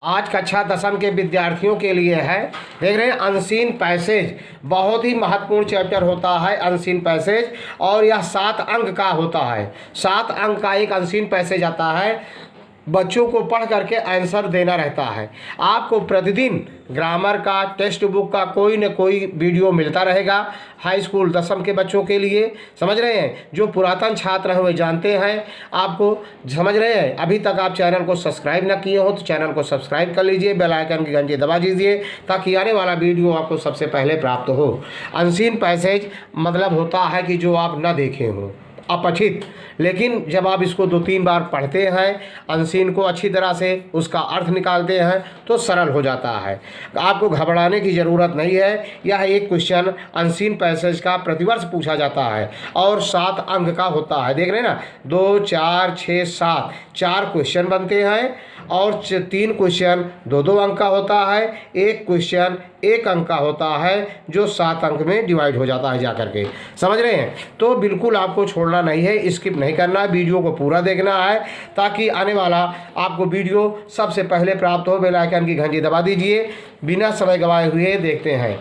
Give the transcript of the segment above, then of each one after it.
आज कक्षा 10वीं के विद्यार्थियों के लिए है। देख रहे हैं अनसीन पैसेज, बहुत ही महत्वपूर्ण चैप्टर होता है अनसीन पैसेज, और यह 7 अंक का होता है। 7 अंक का एक अनसीन पैसेज आता है। बच्चों को पढ़ करके आंसर देना रहता है। आपको प्रतिदिन ग्रामर का, टेक्स्ट बुक का कोई न कोई वीडियो मिलता रहेगा हाई स्कूल 10वीं के बच्चों के लिए। समझ रहे हैं? जो पुरातन छात्र हैं वे जानते हैं आपको। समझ रहे हैं? अभी तक आप चैनल को सब्सक्राइब ना किए हो तो चैनल को सब्सक्राइब कर लीजिए, बेल आइकन की घंटी दबा दीजिए ताकि आने वाला वीडियो आपको सबसे पहले प्राप्त हो। अनसीन पैसेज मतलब होता है कि जो आप ना देखे हों, अपठित, लेकिन जब आप इसको 2-3 बार पढ़ते हैं, अनसीन को अच्छी तरह से उसका अर्थ निकालते हैं तो सरल हो जाता है। आपको घबराने की ज़रूरत नहीं है। यह एक क्वेश्चन अनसीन पैसेज का प्रतिवर्ष पूछा जाता है और 7 अंक का होता है। देख रहे हैं ना, 2, 4, 6, 7 4 क्वेश्चन बनते हैं और 3 क्वेश्चन 2-2 अंक का होता है। एक क्वेश्चन 1 अंक का होता है जो 7 अंक में डिवाइड हो जाता है जाकर के। समझ रहे हैं? तो बिल्कुल आपको छोड़ना नहीं है, स्किप नहीं करना है, वीडियो को पूरा देखना है ताकि आने वाला आपको वीडियो सबसे पहले प्राप्त हो। बेल आइकन की घंटी दबा दीजिए। बिना समय गवाए हुए देखते हैं।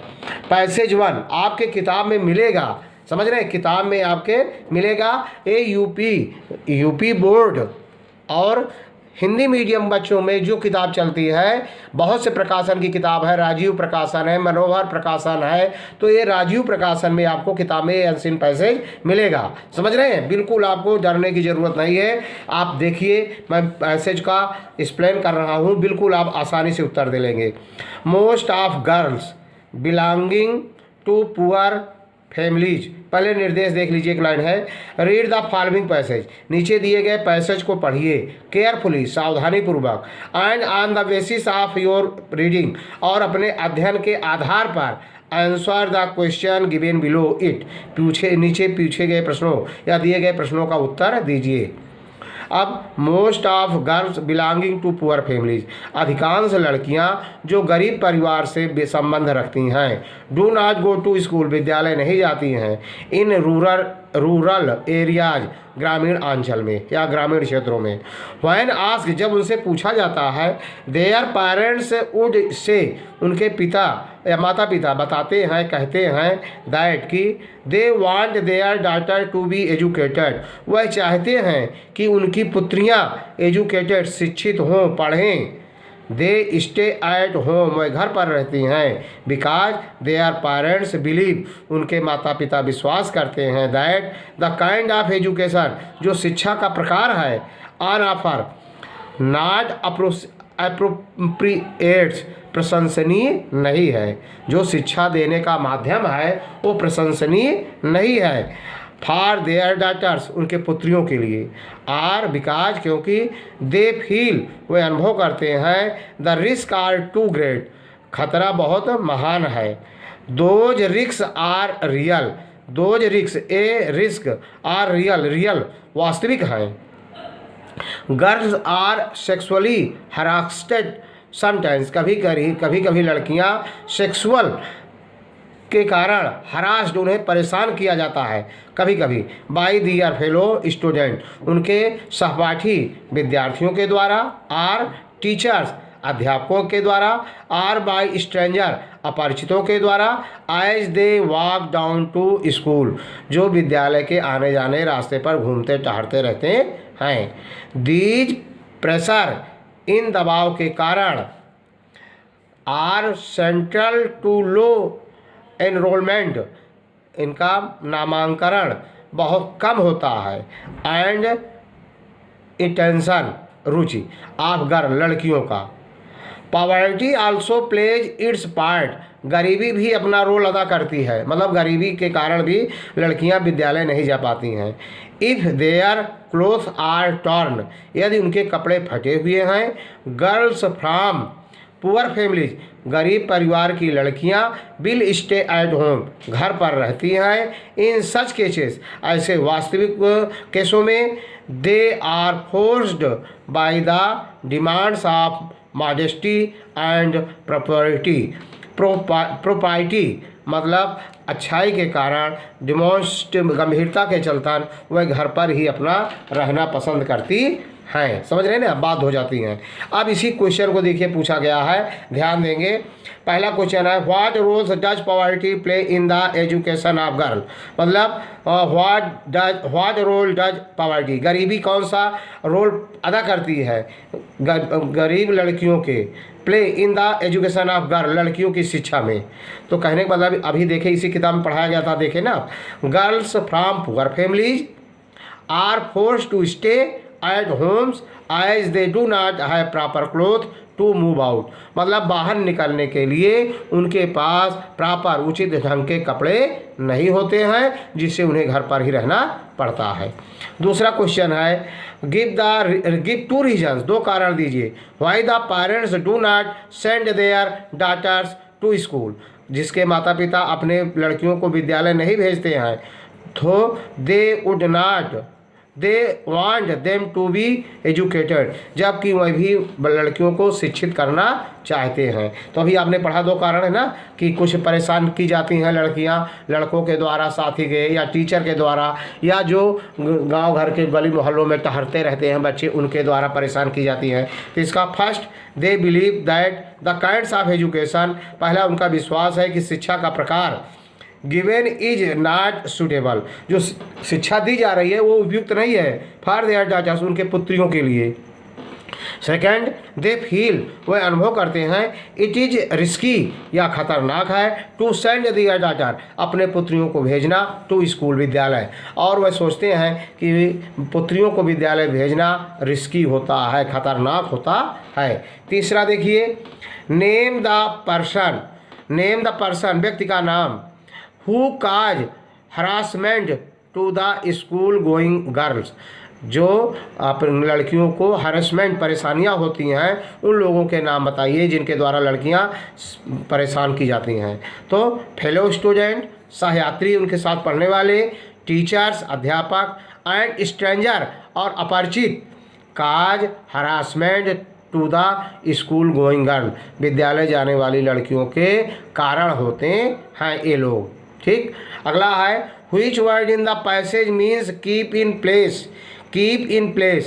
पैसेज 1 आपके किताब में मिलेगा। समझ रहे हैं? किताब में आपके मिलेगा। यूपी बोर्ड और हिंदी मीडियम बच्चों में जो किताब चलती है, बहुत से प्रकाशन की किताब है, राजीव प्रकाशन है, मनोहर प्रकाशन है, तो ये राजीव प्रकाशन में आपको किताब में अनसीन पैसेज मिलेगा। समझ रहे हैं? बिल्कुल आपको डरने की ज़रूरत नहीं है। आप देखिए, मैं पैसेज का एक्सप्लेन कर रहा हूँ, बिल्कुल आप आसानी से उत्तर दे लेंगे। Most of girls belonging to poor families, पहले निर्देश देख लीजिए। एक लाइन है, रीड द फॉलोइंग पैसेज, नीचे दिए गए पैसेज को पढ़िए केयरफुली, सावधानी पूर्वक, and on the basis of your reading, और अपने अध्ययन के आधार पर answer the question given below it, नीचे पूछे गए प्रश्नों या दिए गए प्रश्नों का उत्तर दीजिए। अब most of girls belonging to poor families, अधिकांश लड़कियां जो गरीब परिवार से संबंध रखती हैं, do not go to school, विद्यालय नहीं जाती हैं, इन रूरल एरियाज, ग्रामीण अंचल में या ग्रामीण क्षेत्रों में। व्हेन आस्क्ड, जब उनसे पूछा जाता है, देयर पेरेंट्स वुड से, उनके पिता या माता पिता बताते हैं, कहते हैं, दैट कि they want their daughter to be educated, वह चाहते हैं कि उनकी पुत्रियां एजुकेटेड, शिक्षित हों, पढ़ें। दे स्टे एट होम, वह घर पर रहती हैं। बिकॉज देयर पेरेंट्स बिलीव, उनके माता पिता विश्वास करते हैं, that the kind of education, जो शिक्षा का प्रकार है, ऑन ऑफर नॉट अप्रोप्रिएट्स, प्रशंसनीय नहीं है। जो शिक्षा देने का माध्यम है वो प्रशंसनीय नहीं है। फॉर देयर डॉटर्स, उनके पुत्रियों के लिए। आर बिकॉज, क्योंकि दे फील, वे अनुभव करते हैं, the risk are too great, खतरा बहुत महान है। Those risk are real, those risk a risk are real, real वास्तविक हैं। Girls are sexually harassed sometimes, कभी कभी लड़कियां सेक्सुअल के कारण हरास्ड, उन्हें परेशान किया जाता है कभी कभी, बाय दियर फेलो स्टूडेंट, उनके सहपाठी विद्यार्थियों के द्वारा, आर टीचर्स, अध्यापकों के द्वारा, आर बाय स्ट्रेंजर, अपरिचितों के द्वारा, as they walk down to school, जो विद्यालय के आने जाने रास्ते पर घूमते टहलते रहते हैं। दीज प्रेशर, इन दबाव के कारण, are central to low enrolment, इनका नामांकन बहुत कम होता है, एंड इंटेंशन, रुचि ऑफ गर्ल, लड़कियों का। Poverty also plays its part, गरीबी भी अपना रोल अदा करती है, मतलब गरीबी के कारण भी लड़कियां विद्यालय नहीं जा पाती हैं। If their cloth are torn, यदि उनके कपड़े फटे हुए हैं। गर्ल्स फ्रॉम पुअर फैमिलीज, गरीब परिवार की लड़कियां विल स्टे एट होम, घर पर रहती हैं। इन सच केसेस, ऐसे वास्तविक केसों में, they are forced by the demands of modesty and propriety, मतलब अच्छाई के कारण, डिमोस्ट गंभीरता के चलते वह घर पर ही अपना रहना पसंद करती हैं, समझ रहे हैं ना, बात हो जाती हैं। अब इसी क्वेश्चन को देखिए पूछा गया है, ध्यान देंगे। पहला क्वेश्चन है what roles does poverty play in the education of girl, मतलब व्हाट रोल डज पॉवर्टी, गरीबी कौन सा रोल अदा करती है गरीब लड़कियों के, play in the education of girl, लड़कियों की शिक्षा में। तो कहने का मतलब अभी देखे इसी किताब में पढ़ाया गया था, देखे ना, girls from poor families are forced to stay at homes as they do not have proper cloth to move out, मतलब बाहर निकलने के लिए उनके पास प्रॉपर उचित ढंग के कपड़े नहीं होते हैं, जिससे उन्हें घर पर ही रहना पड़ता है। दूसरा क्वेश्चन है गिव टू रीजन्स, दो कारण दीजिए, why the parents do not send their daughters to school, जिसके माता पिता अपने लड़कियों को विद्यालय नहीं भेजते हैं, तो they want them to be educated, जबकि वह भी लड़कियों को शिक्षित करना चाहते हैं। तो अभी आपने पढ़ा, दो कारण है ना, कि कुछ परेशान की जाती हैं लड़कियां लड़कों के द्वारा, साथी के या टीचर के द्वारा, या जो गांव घर के गली मोहल्लों में टहलते रहते हैं बच्चे, उनके द्वारा परेशान की जाती हैं। तो इसका first, they believe that the kinds of education, पहला उनका विश्वास है कि शिक्षा का प्रकार गिवेन इज नॉट सुटेबल, जो शिक्षा दी जा रही है वो उपयुक्त नहीं है फॉर देयर डॉटर्स, उनके पुत्रियों के लिए। सेकेंड, दे फील, वह अनुभव करते हैं इट इज रिस्की, या खतरनाक है, टू सेंड देयर डॉटर, अपने पुत्रियों को भेजना, टू स्कूल, विद्यालय, और वह सोचते हैं कि पुत्रियों को विद्यालय भेजना रिस्की होता है, खतरनाक होता है। तीसरा देखिए, नेम द पर्सन, व्यक्ति का नाम, who cause harassment to the school going girls, जो अपनी लड़कियों को हरासमेंट, परेशानियां होती हैं, उन लोगों के नाम बताइए जिनके द्वारा लड़कियां परेशान की जाती हैं। तो फेलो स्टूडेंट, सहयात्री, उनके साथ पढ़ने वाले, टीचर्स, अध्यापक, एंड स्ट्रेंजर, और अपरिचित, cause harassment to the school going girl, विद्यालय जाने वाली लड़कियों के कारण होते हैं ये लोग। ठीक, अगला है which word in the passage means keep in place, keep in place,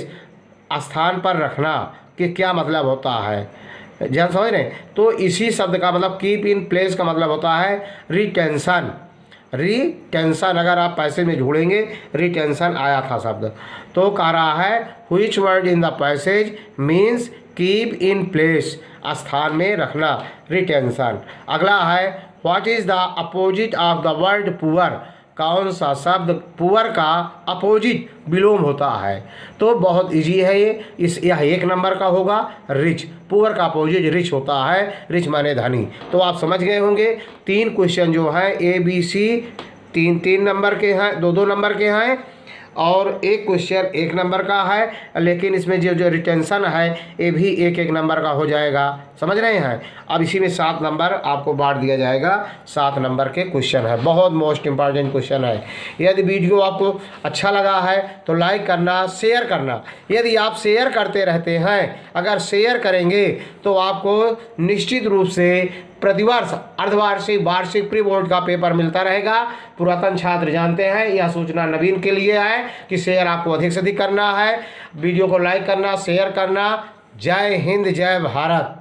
स्थान पर रखना, कि क्या मतलब होता है, जहाँ समझ रहे हैं। तो इसी शब्द का मतलब कीप इन प्लेस का मतलब होता है रिटेंशन, अगर आप पैसेज में ढूंढेंगे रिटेंशन आया था शब्द, तो कह रहा है which word in the passage means keep in place, स्थान में रखना, रिटेंशन। अगला है what is the opposite of the word poor, कौन सा शब्द पुअर का अपोजिट विलोम होता है। तो बहुत इजी है ये, यह 1 नंबर का होगा, रिच, पुअर का अपोजिट रिच होता है, रिच माने धनी। तो आप समझ गए होंगे 3 क्वेश्चन जो हैं ABC 3 नंबर के हैं, 2 नंबर के हैं, और एक क्वेश्चन 1 नंबर का है, लेकिन इसमें जो रिटेंशन है ये भी 1 नंबर का हो जाएगा, समझ रहे हैं। अब इसी में 7 नंबर आपको बांट दिया जाएगा, 7 नंबर के क्वेश्चन है, बहुत मोस्ट इंपॉर्टेंट क्वेश्चन है। यदि वीडियो आपको अच्छा लगा है तो लाइक करना, शेयर करना, यदि आप शेयर करते रहते हैं, अगर शेयर करेंगे तो आपको निश्चित रूप से प्रतिवर्ष अर्धवार्षिक, वार्षिक, प्री बोर्ड का पेपर मिलता रहेगा। पुरातन छात्र जानते हैं यह सूचना नवीन के लिए है कि शेयर आपको अधिक से अधिक करना है, वीडियो को लाइक करना, शेयर करना। जय हिंद, जय भारत।